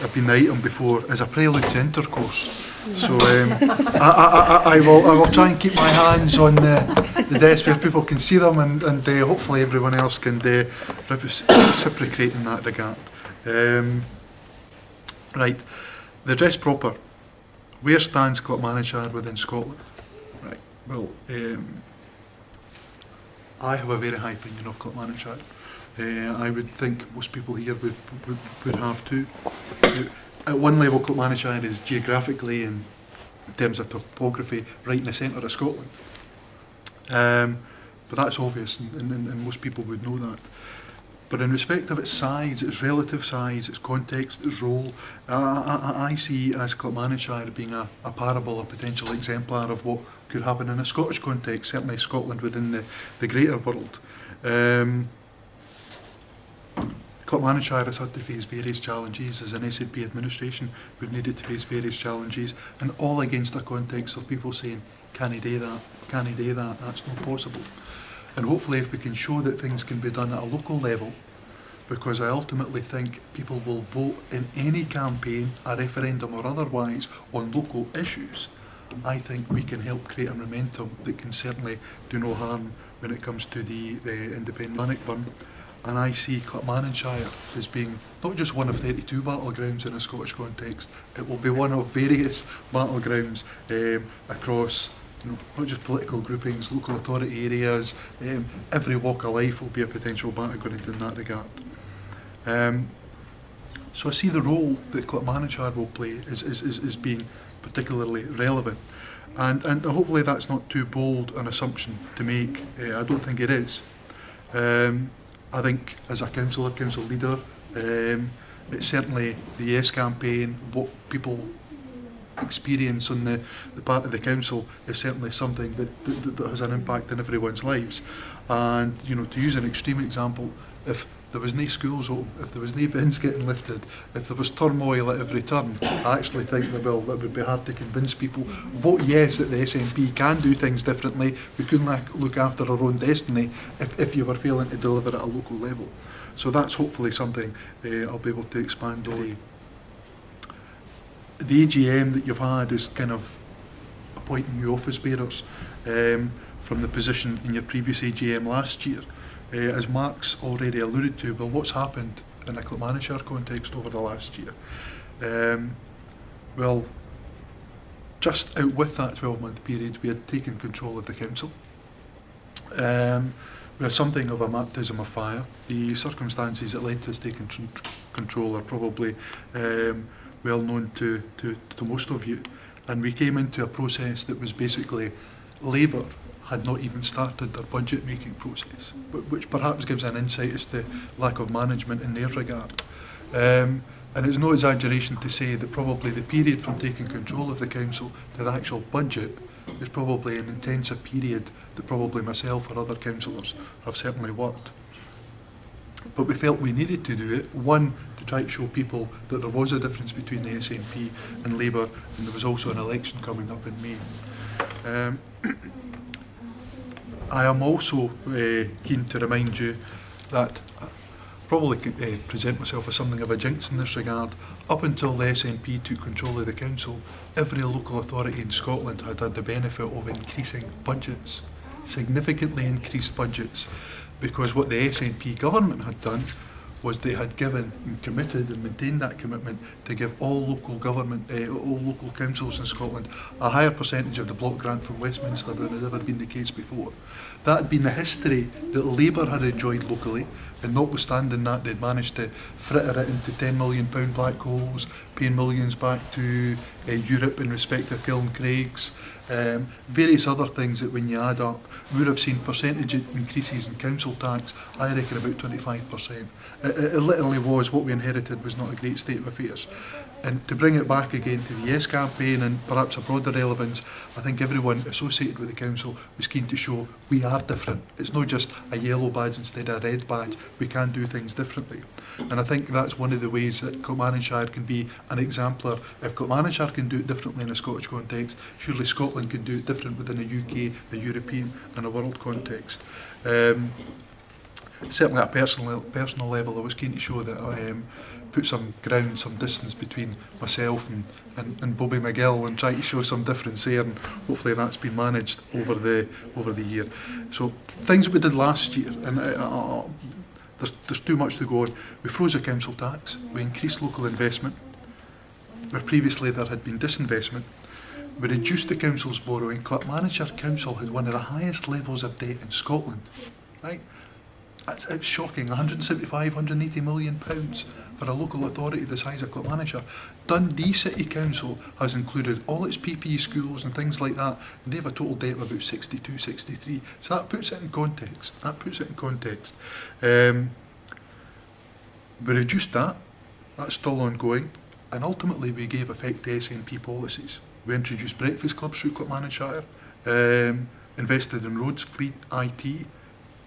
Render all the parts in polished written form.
I've been the item before, is a prelude to intercourse. So I will try and keep my hands on the desk where people can see them, and hopefully everyone else can reciprocate in that regard. Right, the address proper. Where stands Clackmannanshire within Scotland? Right. Well, I have a very high opinion of Clackmannanshire. I would think most people here would have too. At one level, Clackmannanshire is geographically, and in terms of topography, right in the centre of Scotland. But that's obvious, and most people would know that. But in respect of its size, its relative size, its context, its role, I see as Clackmannanshire being a parable, a potential exemplar of what could happen in a Scottish context, certainly Scotland within the greater world. Clackmannanshire has had to face various challenges. As an SNP administration, we've needed to face various challenges, and all against a context of people saying, can he do that, can he do that, that's not possible. And hopefully if we can show that things can be done at a local level, because I ultimately think people will vote in any campaign, a referendum or otherwise, on local issues, I think we can help create a momentum that can certainly do no harm when it comes to the independent Bannockburn. And I see Clackmannanshire as being not just one of 32 battlegrounds in a Scottish context, it will be one of various battlegrounds across not just political groupings, local authority areas, every walk of life will be a potential battleground in that regard. So I see the role that Clackmannanshire will play as being particularly relevant. And hopefully that's not too bold an assumption to make. I don't think it is. I think as a council leader, it's certainly the Yes campaign, what people experience on the part of the council is certainly something that has an impact on everyone's lives. And to use an extreme example, if there was no schools open, if there was no bins getting lifted, if there was turmoil at every turn, I actually think that would be hard to convince people. Vote yes that the SNP can do things differently. We couldn't look after our own destiny if you were failing to deliver at a local level. So that's hopefully something I'll be able to expand on. The AGM that you've had is kind of appointing new office bearers from the position in your previous AGM last year. As Mark's already alluded to, well, what's happened in a Clackmannanshire context over the last year? Well, just out with that 12-month period, we had taken control of the council. We had something of a baptism of fire. The circumstances that led to us taking control are probably well known to most of you. And we came into a process that was basically Labour had not even started their budget making process, which perhaps gives an insight as to lack of management in their regard. And it's no exaggeration to say that probably the period from taking control of the council to the actual budget is probably an intensive period that probably myself or other councillors have certainly worked. But we felt we needed to do it, one, to try to show people that there was a difference between the SNP and Labour, and there was also an election coming up in May. I am also keen to remind you that I probably present myself as something of a jinx in this regard. Up until the SNP took control of the council, every local authority in Scotland had had the benefit of increasing budgets, significantly increased budgets, because what the SNP government had done was they had given and committed and maintained that commitment to give all local government, all local councils in Scotland a higher percentage of the block grant from Westminster than had ever been the case before. That had been the history that Labour had enjoyed locally, and notwithstanding that, they'd managed to fritter it into £10 million black holes, paying millions back to Europe in respect of Kilncraigs, various other things that when you add up, we would have seen percentage increases in council tax, I reckon about 25%. It literally was, what we inherited was not a great state of affairs. And to bring it back again to the Yes campaign and perhaps a broader relevance, I think everyone associated with the council was keen to show we are different. It's not just a yellow badge instead of a red badge. We can do things differently. And I think that's one of the ways that Clackmannanshire can be an exemplar. If Clackmannanshire can do it differently in a Scottish context, surely Scotland can do it different within a UK, a European and a world context. Certainly at a personal level, I was keen to show that put some ground, some distance between myself and Bobby McGill and try to show some difference there, and hopefully that's been managed over the year. So things that we did last year, and there's too much to go on. We froze the council tax, we increased local investment, where previously there had been disinvestment. We reduced the council's borrowing. Clackmannanshire Council had one of the highest levels of debt in Scotland, right? It's shocking, 175, 180 million pounds for a local authority the size of Clackmannanshire. Dundee City Council has included all its PPE schools and things like that, and they have a total debt of about 62, 63. So that puts it in context. We reduced that. That's still ongoing. And ultimately we gave effect to SNP policies. We introduced breakfast clubs through Clackmannanshire, invested in roads, fleet, IT,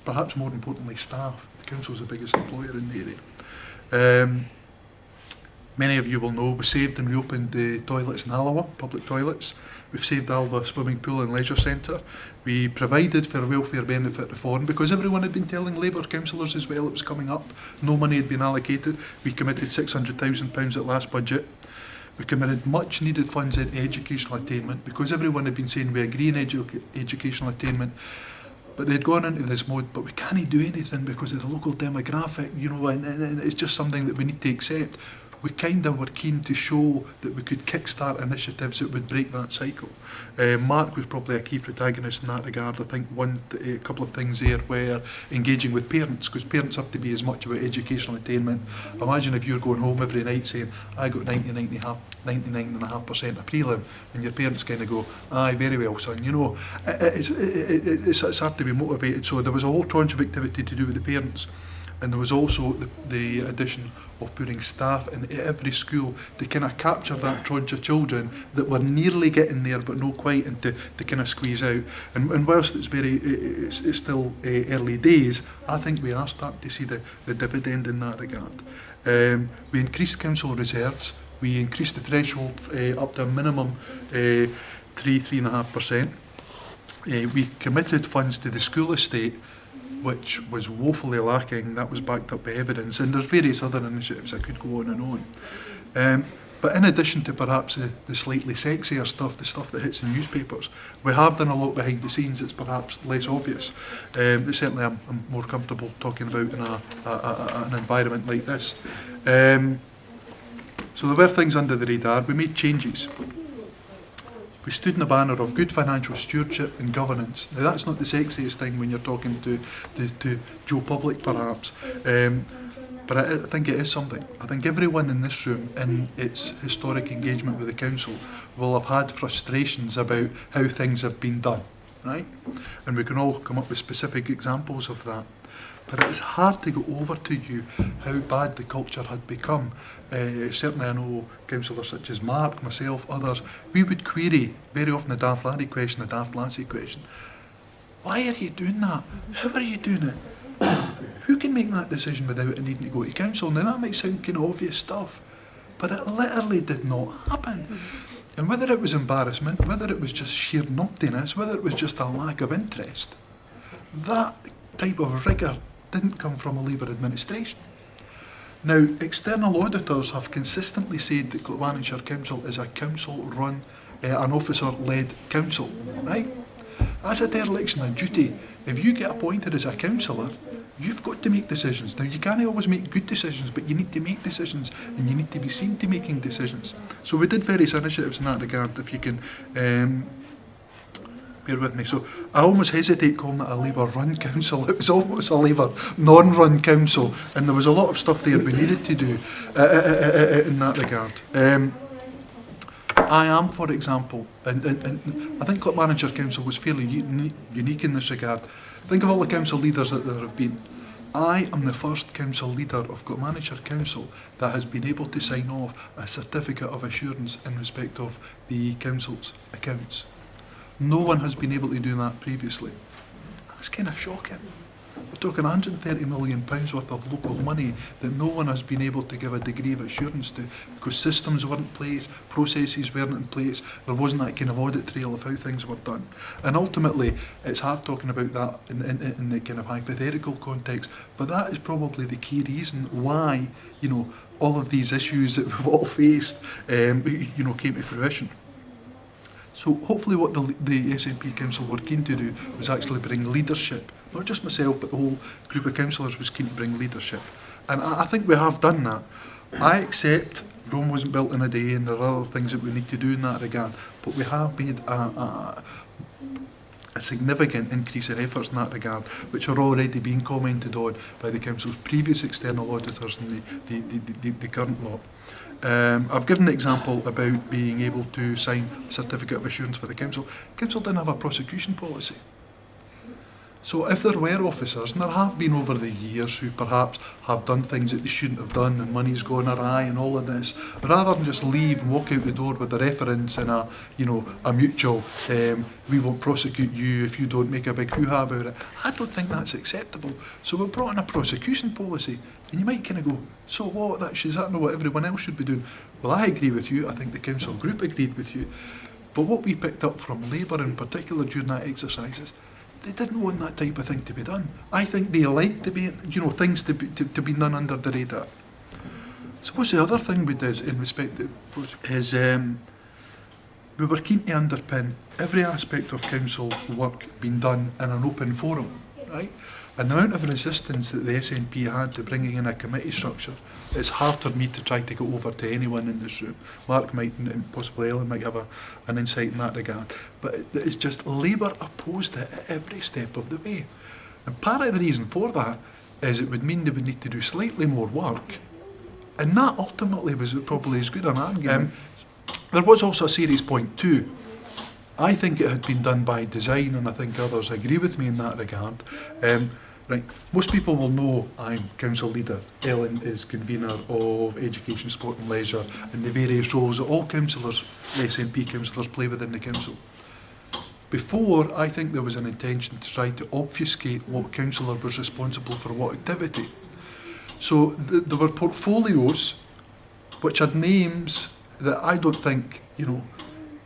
perhaps more importantly staff. The council's the biggest employer in the area. Many of you will know we saved and reopened the toilets in Alloa, public toilets. We've saved Alloa swimming pool and leisure centre. We provided for welfare benefit reform because everyone had been telling Labour councillors as well it was coming up. No money had been allocated. We committed £600,000 at last budget. We committed much needed funds in educational attainment because everyone had been saying we agree in educational attainment, but they'd gone into this mode, but we can't do anything because of the local demographic, you know, and it's just something that we need to accept. We kind of were keen to show that we could kickstart initiatives that would break that cycle. Mark was probably a key protagonist in that regard. I think a couple of things there were engaging with parents, because parents have to be as much about educational attainment. Imagine if you're going home every night saying, I got 99.5% of prelim, and your parents kind of go, aye, very well, son. You know, it's hard to be motivated. So there was a whole tranche of activity to do with the parents. And there was also the addition of putting staff in every school to kind of capture that tranche of children that were nearly getting there but not quite, and to kind of squeeze out. And whilst it's still early days, I think we are starting to see the dividend in that regard. We increased council reserves. We increased the threshold up to a minimum 3.5%. We committed funds to the school estate, which was woefully lacking. That was backed up by evidence, and there's various other initiatives that could go on and on. But in addition to perhaps the slightly sexier stuff, the stuff that hits in newspapers, we have done a lot behind the scenes that's perhaps less obvious. That certainly I'm more comfortable talking about in an environment like this. So there were things under the radar. We made changes. We stood in the banner of good financial stewardship and governance. Now that's not the sexiest thing when you're talking to Joe Public perhaps, but I think it is something. I think everyone in this room in its historic engagement with the council will have had frustrations about how things have been done, right? And we can all come up with specific examples of that. But it is hard to go over to you how bad the culture had become. Certainly I know councillors such as Mark, myself, others, we would query very often the daft laddie question, the daft lassie question. Why are you doing that? How are you doing it? Who can make that decision without it needing to go to council? Now that might sound kind of obvious stuff, but it literally did not happen. And whether it was embarrassment, whether it was just sheer numptiness, whether it was just a lack of interest, that type of rigour didn't come from a Labour administration. Now, external auditors have consistently said that Clackmannanshire Council is a council-run, an officer-led council, right? That's a dereliction of duty. If you get appointed as a councillor, you've got to make decisions. Now, you can't always make good decisions, but you need to make decisions, and you need to be seen to making decisions. So we did various initiatives in that regard, if you can bear with me. So I almost hesitate calling it a Labour-run council. It was almost a Labour non-run council, and there was a lot of stuff there we needed to do in that regard. I am, for example, and I think Clackmannanshire Council was fairly unique in this regard. Think of all the council leaders that there have been. I am the first council leader of Clackmannanshire Council that has been able to sign off a certificate of assurance in respect of the council's accounts. No one has been able to do that previously. That's kind of shocking. We're talking £130 million worth of local money that no one has been able to give a degree of assurance to, because systems weren't in place, processes weren't in place, there wasn't that kind of audit trail of how things were done. And ultimately, it's hard talking about that in the kind of hypothetical context, but that is probably the key reason why, you know, all of these issues that we've all faced, came to fruition. So hopefully what the SNP Council were keen to do was actually bring leadership. Not just myself, but the whole group of councillors was keen to bring leadership. And I think we have done that. I accept Rome wasn't built in a day and there are other things that we need to do in that regard, but we have made a significant increase in efforts in that regard, which are already being commented on by the Council's previous external auditors and the current lot. I've given the example about being able to sign a certificate of assurance for the Council. The Council didn't have a prosecution policy. So if there were officers, and there have been over the years, who perhaps have done things that they shouldn't have done and money's gone awry and all of this, rather than just leave and walk out the door with a reference and a mutual, we won't prosecute you if you don't make a big hoo-ha about it, I don't think that's acceptable. So we've brought in a prosecution policy, and you might kind of go, so what, is that not what everyone else should be doing? Well, I agree with you, I think the Council group agreed with you, but what we picked up from Labour in particular during that exercise is they didn't want that type of thing to be done. I think they like to be, things to be done under the radar. Suppose the other thing we did in respect to is we were keen to underpin every aspect of council work being done in an open forum, right? And the amount of resistance that the SNP had to bringing in a committee structure, it's hard for me to try to go over to anyone in this room. Mark might, and possibly Ellen might have an insight in that regard. But it's just Labour opposed it at every step of the way. And part of the reason for that is it would mean they would need to do slightly more work. And that ultimately was probably as good an argument. There was also a serious point too. I think it had been done by design, and I think others agree with me in that regard. Right, most people will know I'm council leader. Ellen is convener of education, sport and leisure, and the various roles that all councillors, SNP councillors, play within the council. Before, I think there was an intention to try to obfuscate what councillor was responsible for what activity. So there were portfolios which had names that I don't think,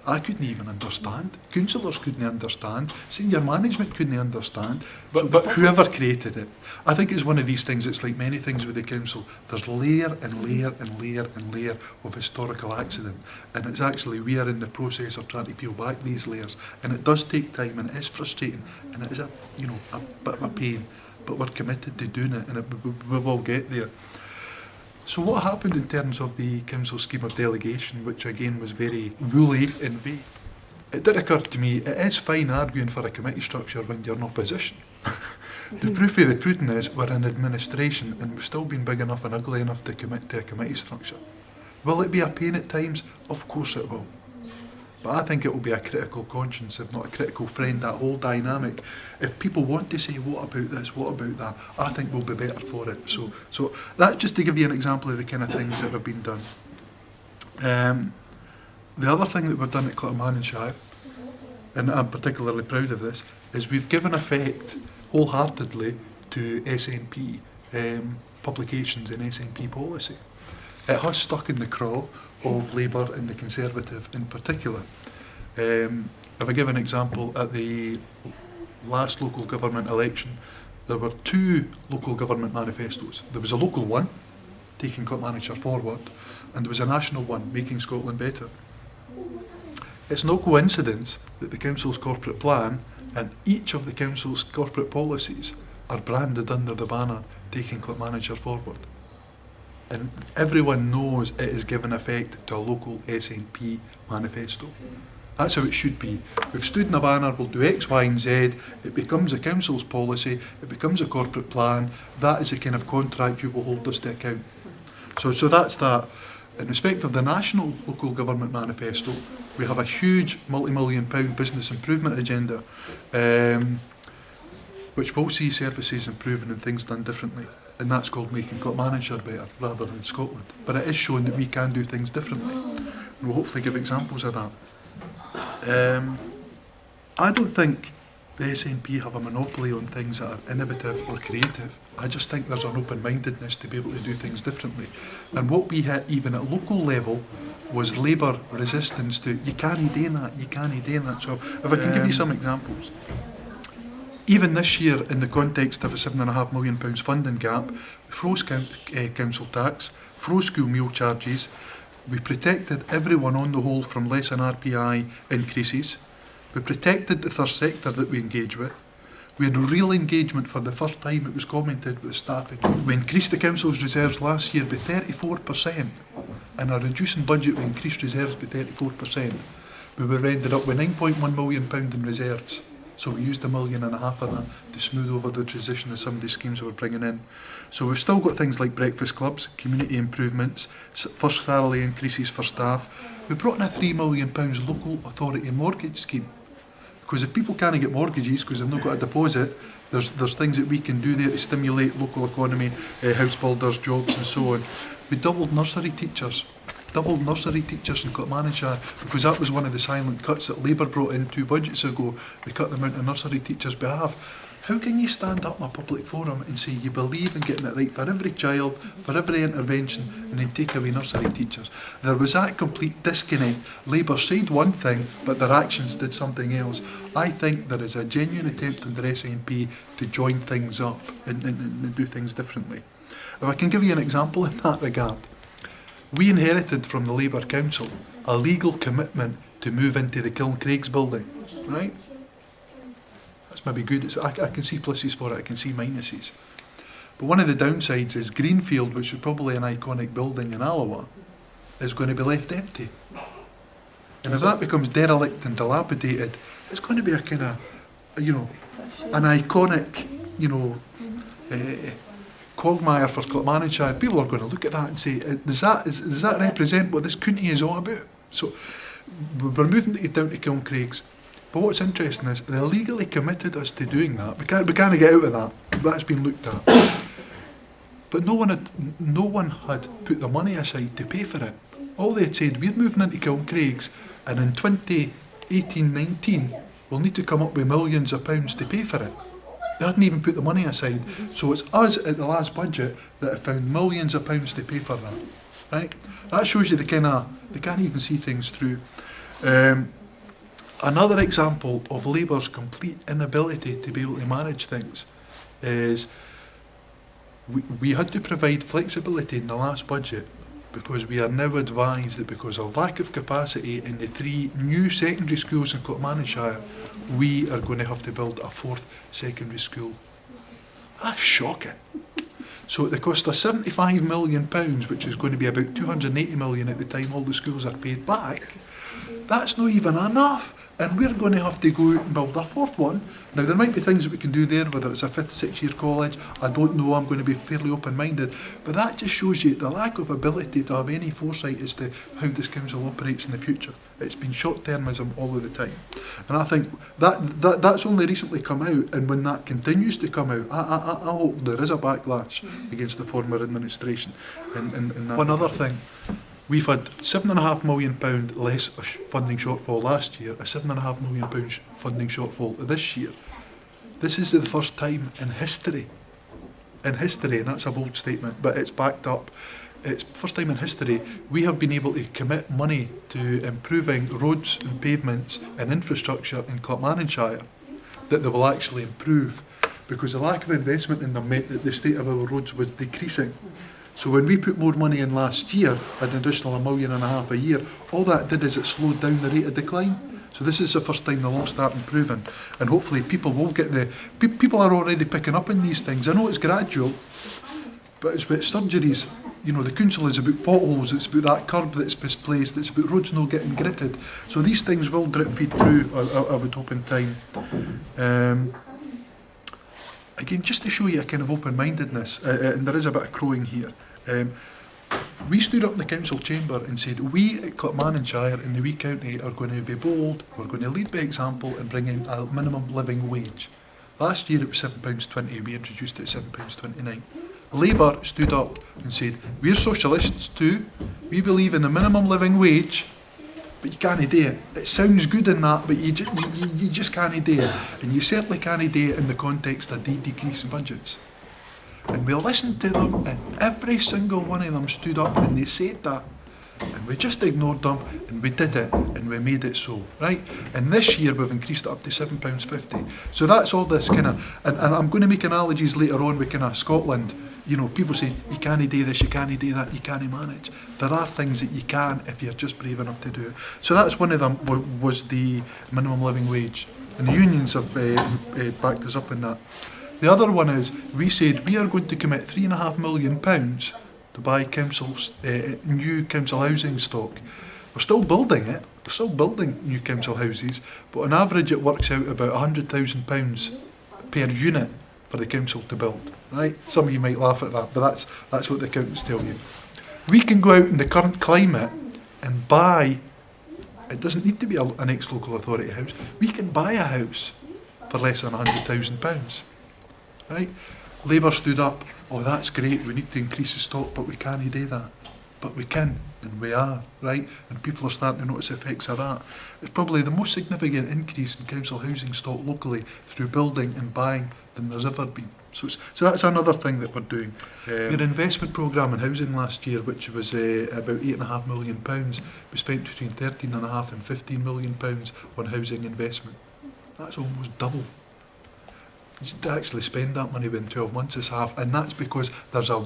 I couldn't even understand. Councillors couldn't understand. Senior management couldn't understand. But whoever created it, I think it's one of these things. It's like many things with the council. There's layer and layer and layer and layer of historical accident, and it's actually we are in the process of trying to peel back these layers, and it does take time, and it is frustrating, and it is a bit of a pain. But we're committed to doing it, and we will get there. So what happened in terms of the council scheme of delegation, which again was very woolly in vague? It did occur to me, it is fine arguing for a committee structure when you're in opposition. The proof of the pudding is we're in administration and we've still been big enough and ugly enough to commit to a committee structure. Will it be a pain at times? Of course it will. But I think it will be a critical conscience, if not a critical friend, that whole dynamic. If people want to say, what about this, what about that, I think we'll be better for it. So that's just to give you an example of the kind of things that have been done. The other thing that we've done at Clackmannanshire, and I'm particularly proud of this, is we've given effect wholeheartedly to SNP publications and SNP policy. It has stuck in the craw of Labour and the Conservative in particular. If I give an example, at the last local government election, there were 2 local government manifestos. There was a local one, taking Clackmannanshire forward, and there was a national one, making Scotland better. It's no coincidence that the council's corporate plan and each of the council's corporate policies are branded under the banner, taking Clackmannanshire forward. And everyone knows it is given effect to a local SNP manifesto. That's how it should be. We've stood in a banner, we'll do X, Y and Z, it becomes a council's policy, it becomes a corporate plan, that is the kind of contract you will hold us to account. So that's that. In respect of the national local government manifesto, we have a huge multi-million-pound business improvement agenda, which will see services improving and things done differently. And that's called making Clackmannanshire better rather than Scotland. But it is showing that we can do things differently. And we'll hopefully give examples of that. I don't think the SNP have a monopoly on things that are innovative or creative. I just think there's an open-mindedness to be able to do things differently. And what we hit, even at local level, was Labour resistance to, you can't do that, you can't do that. So if I can give you some examples. Even this year, in the context of a £7.5 million funding gap, we froze council tax, froze school meal charges, we protected everyone on the whole from less than RPI increases, we protected the third sector that we engage with, we had real engagement for the first time, it was commented with the staff. We increased the council's reserves last year by 34%. In our reducing budget, we increased reserves by 34%. We were ended up with £9.1 million in reserves. So we used £1.5 million of that to smooth over the transition of some of the schemes we were bringing in. So we've still got things like breakfast clubs, community improvements, first salary increases for staff. We brought in a £3 million local authority mortgage scheme. Because if people can't get mortgages because they've not got a deposit, there's things that we can do there to stimulate local economy, house builders, jobs and so on. We doubled nursery teachers in Clackmannanshire because that was one of the silent cuts that Labour brought in 2 budgets ago. They cut the amount of nursery teachers' behalf. How can you stand up in a public forum and say you believe in getting it right for every child, for every intervention, and then take away nursery teachers? There was that complete disconnect. Labour said one thing, but their actions did something else. I think there is a genuine attempt in the SNP to join things up and do things differently. If I can give you an example in that regard, we inherited from the Labour Council a legal commitment to move into the Kilncraigs building, right? Maybe good. I can see pluses for it, I can see minuses. But one of the downsides is Greenfield, which is probably an iconic building in Alloa, is going to be left empty. And if that becomes derelict and dilapidated, it's going to be a kind of, an iconic, quagmire for Clackmannanshire. People are going to look at that and say, does that represent what this county is all about? So we're moving it down to Kilncraigs. But what's interesting is they legally committed us to doing that. We can't get out of that. That's been looked at. But no one had put the money aside to pay for it. All they had said, we're moving into Kilncraigs, and in 2018-19 we'll need to come up with millions of pounds to pay for it. They hadn't even put the money aside. So it's us at the last budget that have found millions of pounds to pay for that. Right? That shows you they can't even see things through. Another example of Labour's complete inability to be able to manage things is we had to provide flexibility in the last budget because we are now advised that because of lack of capacity in the 3 new secondary schools in Clackmannanshire, we are going to have to build a 4th secondary school. That's shocking. So at the cost of £75 million, which is going to be about £280 million at the time all the schools are paid back, that's not even enough. And we're going to have to go out and build a 4th one. Now, there might be things that we can do there, whether it's a 5th, 6-year college. I don't know, I'm going to be fairly open-minded. But that just shows you the lack of ability to have any foresight as to how this council operates in the future. It's been short-termism all of the time. And I think that's only recently come out, and when that continues to come out, I hope there is a backlash against the former administration. And one other thing. We've had £7.5 million less funding shortfall last year, a £7.5 million funding shortfall this year. This is the first time in history, and that's a bold statement, but it's backed up. It's first time in history we have been able to commit money to improving roads and pavements and infrastructure in Clackmannanshire that they will actually improve, because the lack of investment in them meant that the state of our roads was decreasing. So when we put more money in last year, an additional £1.5 million a year, all that did is it slowed down the rate of decline. So this is the first time they'll all start improving, and hopefully people will get people are already picking up on these things. I know it's gradual, but it's about surgeries. The council is about potholes, it's about that curb that's misplaced, it's about roads not getting gritted. So these things will drip feed through, I would hope, in time. Again, just to show you a kind of open-mindedness, and there is a bit of crowing here. We stood up in the council chamber and said, we at Clackmannanshire in the wee county are going to be bold, we're going to lead by example and bring in a minimum living wage. Last year it was £7.20, we introduced it at £7.29. Labour stood up and said, we're socialists too, we believe in the minimum living wage, but you can't do it. It sounds good in that, but you just can't do it. And you certainly can't do it in the context of decreasing budgets. And we listened to them, and every single one of them stood up and they said that. And we just ignored them, and we did it, and we made it so, right? And this year we've increased it up to £7.50. So that's all this kind of, and I'm going to make analogies later on with kind of Scotland. You know, people say, you can't do this, you can't do that, you can't manage. There are things that you can if you're just brave enough to do it. So that's one of them, was the minimum living wage. And the unions have backed us up in that. The other one is, we said we are going to commit £3.5 million to buy councils, new council housing stock. We're still building it, we're still building new council houses, but on average it works out about £100,000 per unit for the council to build. Right? Some of you might laugh at that, but that's what the accountants tell you. We can go out in the current climate and buy, it doesn't need to be an ex-local authority house, we can buy a house for less than £100,000. Right? Labour stood up, oh that's great, we need to increase the stock, but we can't do that. But we can, and we are, right? And people are starting to notice the effects of that. It's probably the most significant increase in council housing stock locally through building and buying than there's ever been. So that's another thing that we're doing. We had an investment programme in housing last year, which was about £8.5 million. We spent between £13.5 and £15 million on housing investment. That's almost double. Just to actually spend that money within 12 months is half, and that's because there's a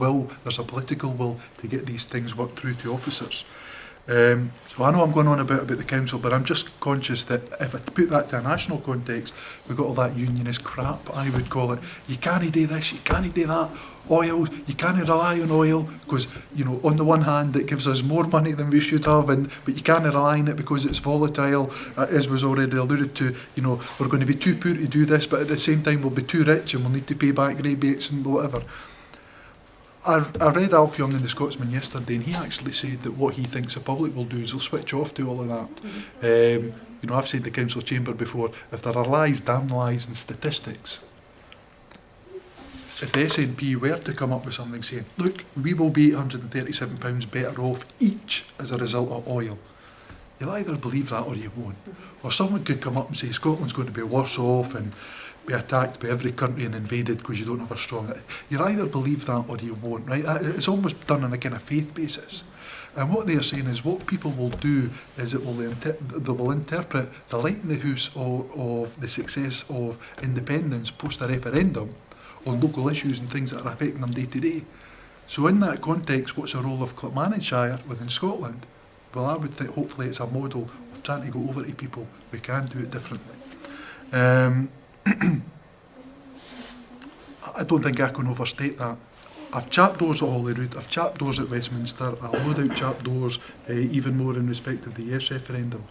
political will to get these things worked through to officers. So I know I'm going on about the council, but I'm just conscious that if I put that to a national context, we've got all that unionist crap, I would call it. You can't do this, you can't do that. Oil, you can't rely on oil because, you know, on the one hand it gives us more money than we should have, but you can't rely on it because it's volatile, as was already alluded to. You know, we're going to be too poor to do this, but at the same time we'll be too rich and we'll need to pay back rebates and whatever. I read Alf Young in the Scotsman yesterday, and he actually said that what he thinks the public will do is they'll switch off to all of that. You know, I've said the council chamber before, if there are lies, damn lies and statistics, if the SNP were to come up with something saying, look, we will be £837 better off each as a result of oil, you'll either believe that or you won't. Or someone could come up and say Scotland's going to be worse off and be attacked by every country and invaded because you don't have a strong... You'll either believe that or you won't, right? It's almost done on a kind of faith basis. And what they are saying is what people will do is they will interpret the likelihood of the success of independence post a referendum on local issues and things that are affecting them day to day. So in that context, what's the role of Clackmannanshire within Scotland? Well, I would think hopefully it's a model of trying to go over to people. We can do it differently. I don't think I can overstate that. I've chapped doors at Holyrood, I've chapped doors at Westminster, I'll no doubt chap doors even more in respect of the yes referendum.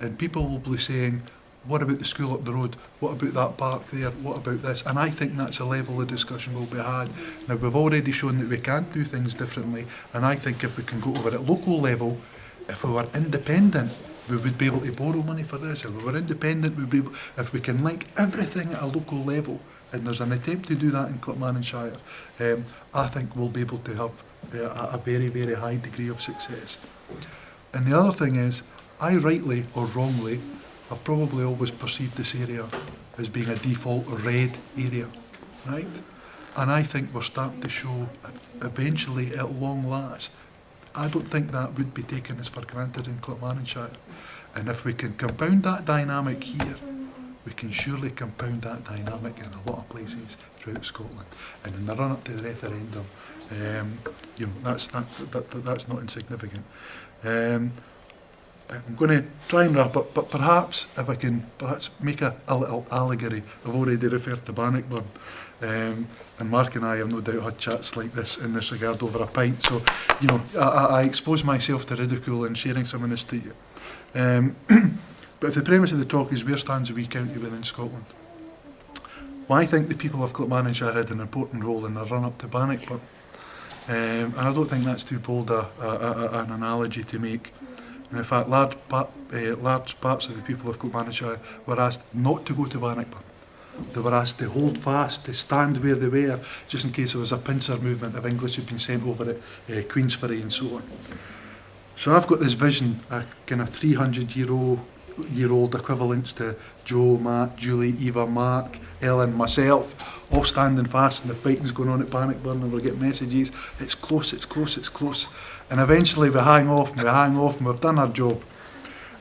And people will be saying, what about the school up the road? What about that park there? What about this? And I think that's a level of discussion will be had. Now, we've already shown that we can do things differently, and I think if we can go over at local level, if we were independent, we would be able to borrow money for this. If we were independent, we'd be able, if we can link everything at a local level, and there's an attempt to do that in Clackmannanshire, I think we'll be able to have a very, very high degree of success. And the other thing is, I rightly or wrongly have probably always perceived this area as being a default red area, right? And I think we're starting to show eventually at long last, I don't think that would be taken as for granted in Clackmannanshire. And if we can compound that dynamic here, we can surely compound that dynamic in a lot of places throughout Scotland. And in the run up to the referendum, you know, that's not insignificant. I'm going to try and wrap up, but perhaps if I can make a little allegory. I've already referred to Bannockburn, and Mark and I have no doubt had chats like this in this regard over a pint. So, you know, I expose myself to ridicule in sharing some of this to you. But if the premise of the talk is where stands a wee county within Scotland, well, I think the people of Clackmannanshire had an important role in the run-up to Bannockburn. And I don't think that's too bold an analogy to make. And in fact, large parts of the people of Clackmannanshire were asked not to go to Bannockburn. They were asked to hold fast, to stand where they were, just in case there was a pincer movement of English had been sent over at Queensferry and so on. So I've got this vision, a kind of 300-year-old equivalents to Joe, Matt, Julie, Eva, Mark, Ellen, myself, all standing fast and the fighting's going on at Bannockburn and we're getting messages, it's close, it's close, it's close. And eventually we hang off and we hang off and we've done our job.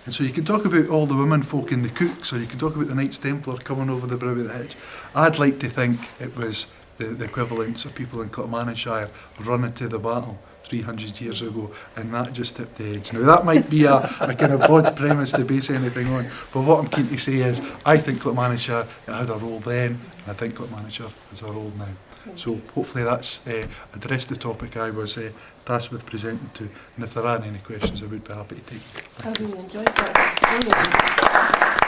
And so you can talk about all the women folk in the cooks, or you can talk about the Knights Templar coming over the brow of the hedge. I'd like to think it was the equivalents of people in Kilmarnockshire running to the battle 300 years ago, and that just tipped the edge. Now that might be a kind of broad premise to base anything on, but what I'm keen to say is I think Kilmarnockshire had a role then, and I think Kilmarnockshire has a role now. So hopefully that's addressed the topic I was tasked with presenting to, and if there are any questions I would be happy to take. I really enjoyed that.